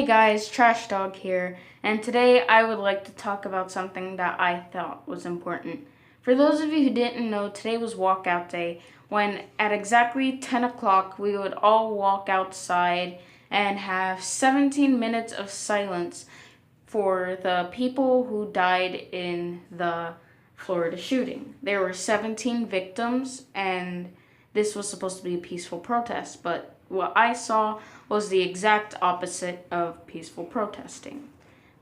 Hey guys, Trash Dog here, and today I would like to talk about something that I thought was important. For those of you who didn't know, today was walkout day, when at exactly 10 o'clock we would all walk outside and have 17 minutes of silence for the people who died in the Florida shooting. There were 17 victims, and this was supposed to be a peaceful protest, but what I saw was the exact opposite of peaceful protesting.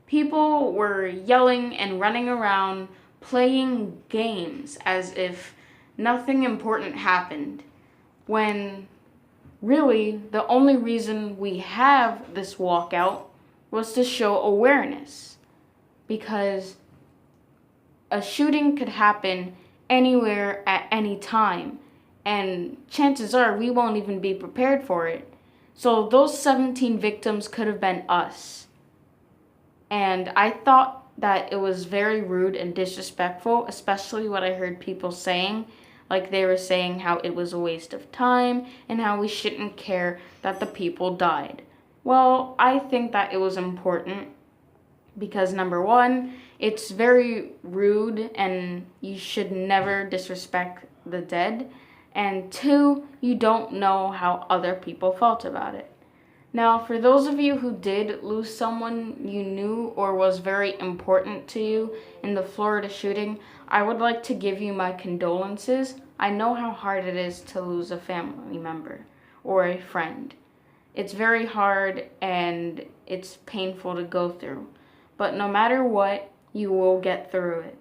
People were yelling and running around, playing games as if nothing important happened, when really the only reason we have this walkout was to show awareness, because a shooting could happen anywhere at any time, and chances are we won't even be prepared for it. So those 17 victims could have been us. And I thought that it was very rude and disrespectful, especially what I heard people saying. Like they were saying how it was a waste of time and how we shouldn't care that the people died. Well, I think that it was important because number one, it's very rude and you should never disrespect the dead. And two, you don't know how other people felt about it. Now, for those of you who did lose someone you knew or was very important to you in the Florida shooting, I would like to give you my condolences. I know how hard it is to lose a family member or a friend. It's very hard and it's painful to go through. But no matter what, you will get through it.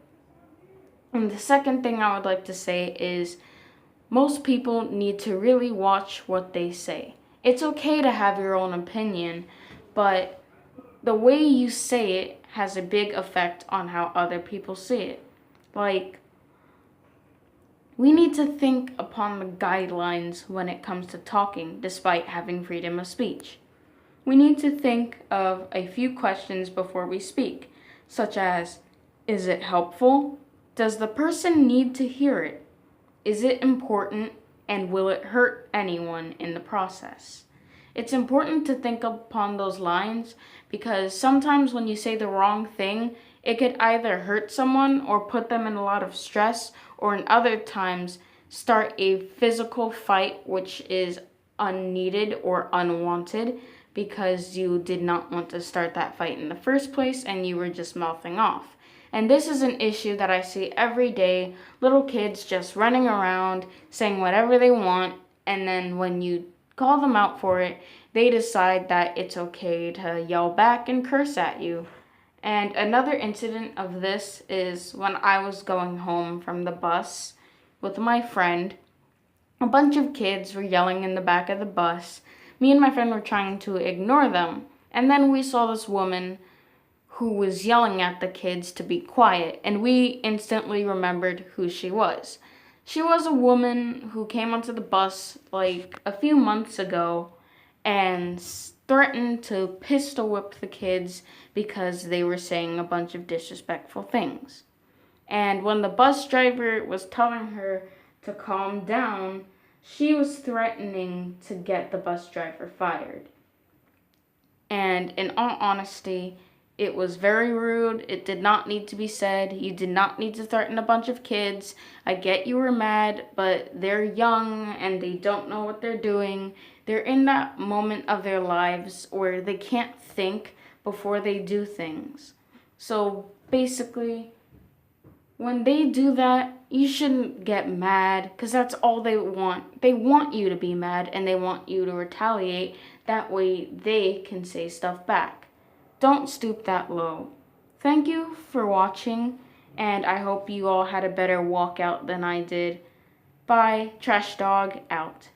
And the second thing I would like to say is most people need to really watch what they say. It's okay to have your own opinion, but the way you say it has a big effect on how other people see it. Like, we need to think upon the guidelines when it comes to talking, despite having freedom of speech. We need to think of a few questions before we speak, such as, is it helpful? Does the person need to hear it? Is it important, and will it hurt anyone in the process? It's important to think upon those lines because sometimes when you say the wrong thing, it could either hurt someone or put them in a lot of stress, or in other times start a physical fight which is unneeded or unwanted because you did not want to start that fight in the first place and you were just mouthing off. And this is an issue that I see every day. Little kids just running around, saying whatever they want, and then when you call them out for it, they decide that it's okay to yell back and curse at you. And another incident of this is when I was going home from the bus with my friend. A bunch of kids were yelling in the back of the bus. Me and my friend were trying to ignore them. And then we saw this woman who was yelling at the kids to be quiet, and we instantly remembered who she was. She was a woman who came onto the bus like a few months ago and threatened to pistol whip the kids because they were saying a bunch of disrespectful things. And when the bus driver was telling her to calm down, she was threatening to get the bus driver fired. And in all honesty, it was very rude. It did not need to be said. You did not need to threaten a bunch of kids. I get you were mad, but they're young and they don't know what they're doing. They're in that moment of their lives where they can't think before they do things. So basically, when they do that, you shouldn't get mad because that's all they want. They want you to be mad and they want you to retaliate. That way they can say stuff back. Don't stoop that low. Thank you for watching, and I hope you all had a better walkout than I did. Bye. Trash Dog out.